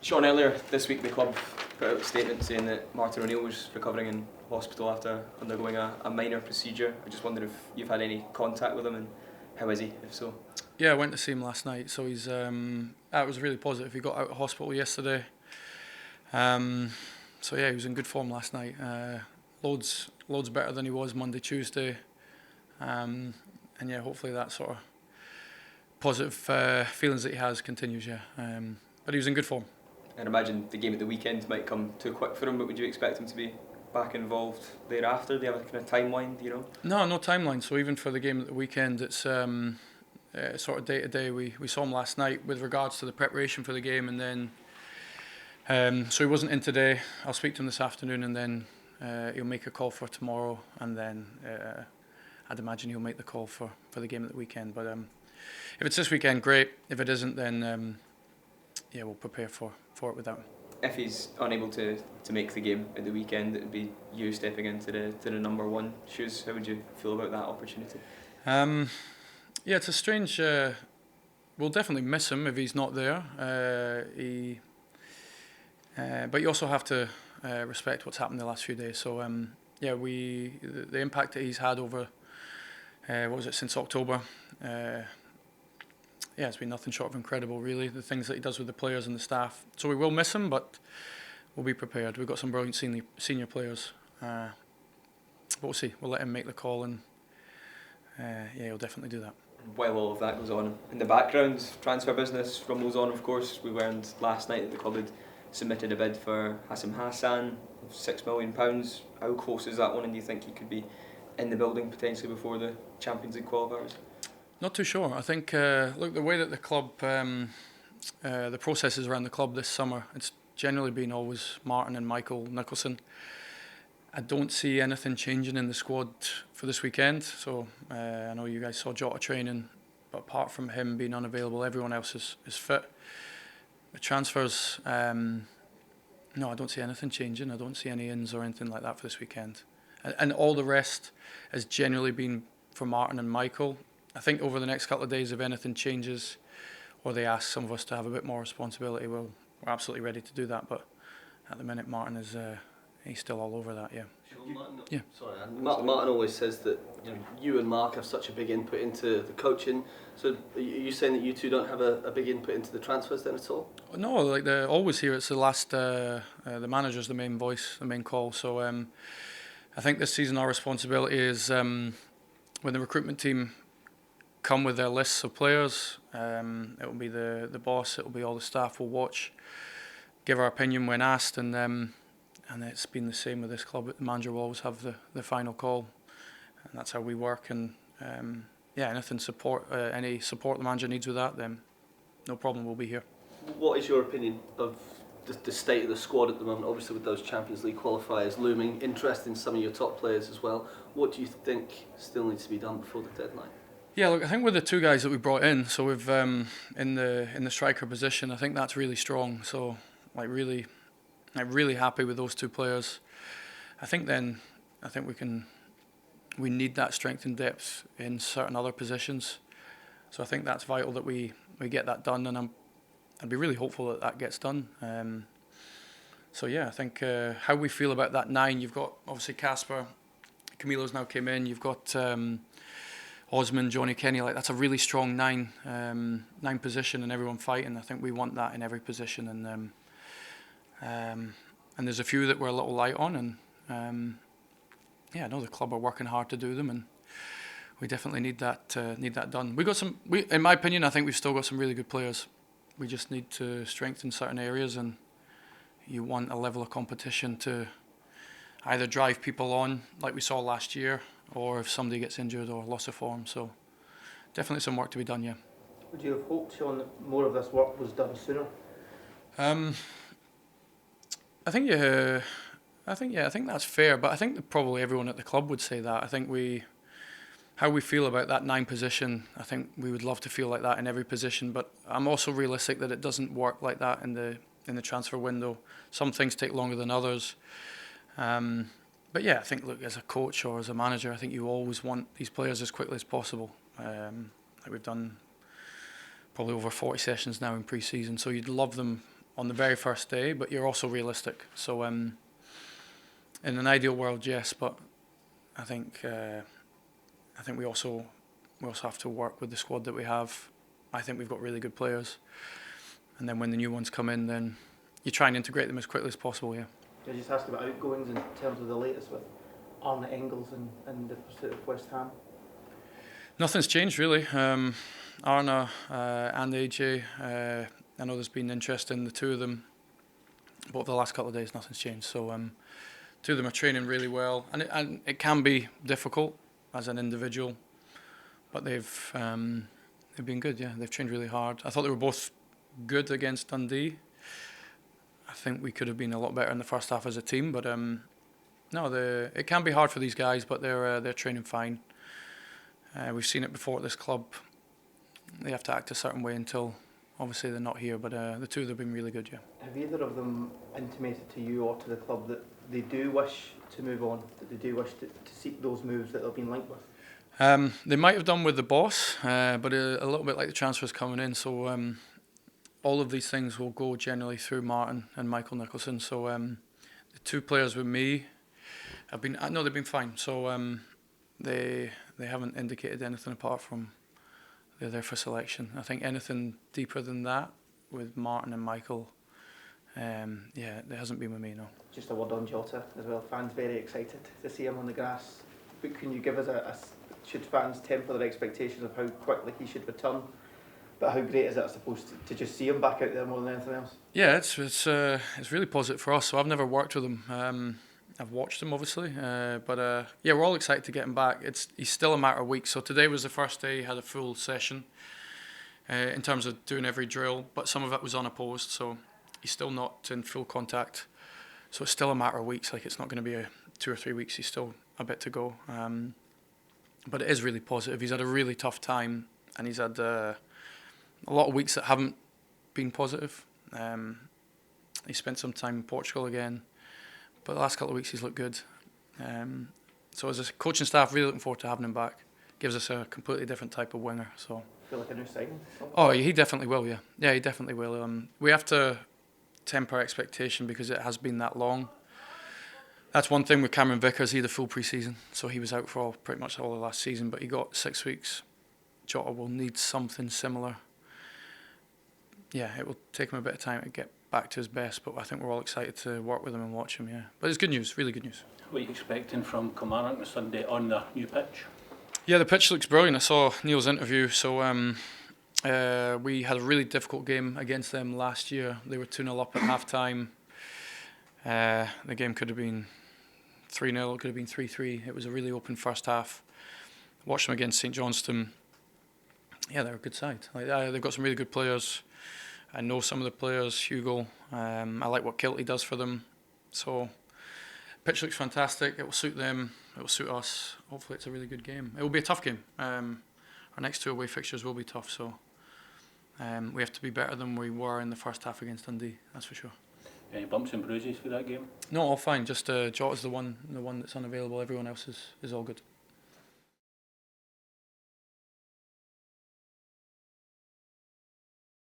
Shaun, earlier this week the club put out a statement saying that Martin O'Neill was recovering in hospital after undergoing a minor procedure. I just wondered if you've had any contact with him and how is he, if so? Yeah, I went to see him last night, so he's that was really positive. He got out of hospital yesterday. So yeah, he was in good form last night. Loads better than he was Monday, Tuesday. And yeah, hopefully that sort of positive feelings that he has continues, yeah. But he was in good form. I'd imagine the game at the weekend might come too quick for him, but would you expect him to be back involved thereafter? Do you have a kind of timeline, do you know? No timeline. So even for the game at the weekend, it's sort of day to day. We saw him last night with regards to the preparation for the game, and then so he wasn't in today. I'll speak to him this afternoon, and then he'll make a call for tomorrow, and then I'd imagine he'll make the call for the game at the weekend. But if it's this weekend, great. If it isn't, then yeah, we'll prepare for it without him. If he's unable to make the game at the weekend, it would be you stepping into the number one shoes. How would you feel about that opportunity? Yeah, it's a strange. We'll definitely miss him if he's not there. But you also have to respect what's happened the last few days. So yeah, the impact that he's had over since October. Yeah, it's been nothing short of incredible, really, the things that he does with the players and the staff. So we will miss him, but we'll be prepared. We've got some brilliant senior players. But we'll see. We'll let him make the call, and yeah, he'll definitely do that. While all of that goes on in the background, transfer business rumbles on, of course. We learned last night that the club had submitted a bid for Hassan of £6 million. How close is that one, and do you think he could be in the building potentially before the Champions League qualifiers? Not too sure. I think, look, the way that the club, the processes around the club this summer, it's generally been always Martin and Michael Nicholson. I don't see anything changing in the squad for this weekend. So I know you guys saw Jota training, but apart from him being unavailable, everyone else is fit. The transfers, no, I don't see anything changing. I don't see any ins or anything like that for this weekend. And all the rest has generally been for Martin and Michael. I think over the next couple of days, if anything changes or they ask some of us to have a bit more responsibility, we're absolutely ready to do that. But at the minute, Martin is he's still all over that, yeah. Yeah. Sorry, Martin always says that you and Mark have such a big input into the coaching. So are you saying that you two don't have a big input into the transfers then at all? No, like always here, it's the last. The manager's the main voice, the main call. So I think this season our responsibility is when the recruitment team come with their lists of players. It will be the boss. It will be all the staff. Will watch, give our opinion when asked, and it's been the same with this club. The manager will always have the final call, and that's how we work. And yeah, any support the manager needs with that, then no problem. We'll be here. What is your opinion of the state of the squad at the moment? Obviously, with those Champions League qualifiers looming, interest in some of your top players as well. What do you think still needs to be done before the deadline? Yeah, look, I think with the two guys that we brought in, so we've in the striker position, I think that's really strong. So I'm really happy with those two players. I think we need that strength and depth in certain other positions. So I think that's vital that we get that done, and I'd be really hopeful that gets done. So yeah, I think how we feel about that 9, you've got obviously Casper, Camilo's now came in, you've got Osman, Johnny Kenny, like that's a really strong 9 position and everyone fighting. I think we want that in every position, and there's a few that we're a little light on, and yeah, I know the club are working hard to do them, and we definitely need that done. In my opinion, I think we've still got some really good players. We just need to strengthen certain areas, and you want a level of competition to either drive people on like we saw last year, or if somebody gets injured or loss of form. So definitely some work to be done, yeah. Would you have hoped, Shaun, that more of this work was done sooner? I think that's fair, but I think that probably everyone at the club would say that. I think how we feel about that 9 position, I think we would love to feel like that in every position, but I'm also realistic that it doesn't work like that in the transfer window. Some things take longer than others. But yeah, I think, look, as a coach or as a manager, I think you always want these players as quickly as possible. Like we've done probably over 40 sessions now in pre-season, so you'd love them on the very first day, but you're also realistic. So in an ideal world, yes, but I think we also have to work with the squad that we have. I think we've got really good players, and then when the new ones come in, then you try and integrate them as quickly as possible. Yeah. Can I just ask about outgoings in terms of the latest with Arne Engels and the pursuit of West Ham? Nothing's changed really. Arna and AJ, I know there's been interest in the two of them, but over the last couple of days nothing's changed. So two of them are training really well, and it can be difficult as an individual, but they've been good. Yeah, they've trained really hard. I thought they were both good against Dundee. I think we could have been a lot better in the first half as a team, but no, it can be hard for these guys, but they're training fine. We've seen it before at this club. They have to act a certain way until obviously they're not here, but the two have been really good, yeah. Have either of them intimated to you or to the club that they do wish to move on, that they do wish to seek those moves that they've been linked with? They might have done with the boss, but a little bit like the transfers coming in, so all of these things will go generally through Martin and Michael Nicholson. So the two players with me they've been fine. So they haven't indicated anything apart from they're there for selection. I think anything deeper than that with Martin and Michael, there hasn't been with me, no. Just a word on Jota as well. Fans very excited to see him on the grass. But can you give us should fans temper their expectations of how quickly he should return? But how great is it, I suppose, to just see him back out there more than anything else? Yeah, it's really positive for us. So I've never worked with him. I've watched him obviously, but we're all excited to get him back. He's still a matter of weeks. So today was the first day he had a full session in terms of doing every drill, but some of it was unopposed, so he's still not in full contact. So it's still a matter of weeks. Like, it's not going to be 2 or 3 weeks. He's still a bit to go. But it is really positive. He's had a really tough time, and he's had a lot of weeks that haven't been positive. He spent some time in Portugal again. But the last couple of weeks he's looked good. So as a coaching staff, really looking forward to having him back. Gives us a completely different type of winger. So. Feel like a new signing? Oh, he definitely will, yeah. Yeah, he definitely will. We have to temper expectation because it has been that long. That's one thing with Cameron Vickers. He had a full pre-season, so he was out for pretty much all of last season, but he got 6 weeks. Jota will need something similar. Yeah, it will take him a bit of time to get back to his best, but I think we're all excited to work with him and watch him, yeah. But it's good news, really good news. What are you expecting from Kilmarnock on Sunday on the new pitch? Yeah, the pitch looks brilliant. I saw Neil's interview, so we had a really difficult game against them last year. They were 2-0 up at half-time. The game could have been 3-0, it could have been 3-3. It was a really open first half. Watched them against St Johnstone. Yeah, they're a good side. They've got some really good players. I know some of the players, Hugo. I like what Kilty does for them. So, pitch looks fantastic. It will suit them. It will suit us. Hopefully it's a really good game. It will be a tough game. Our next 2 away fixtures will be tough. So, we have to be better than we were in the first half against Dundee. That's for sure. Any bumps and bruises for that game? No, all fine. Just Jota's the one that's unavailable. Everyone else is all good.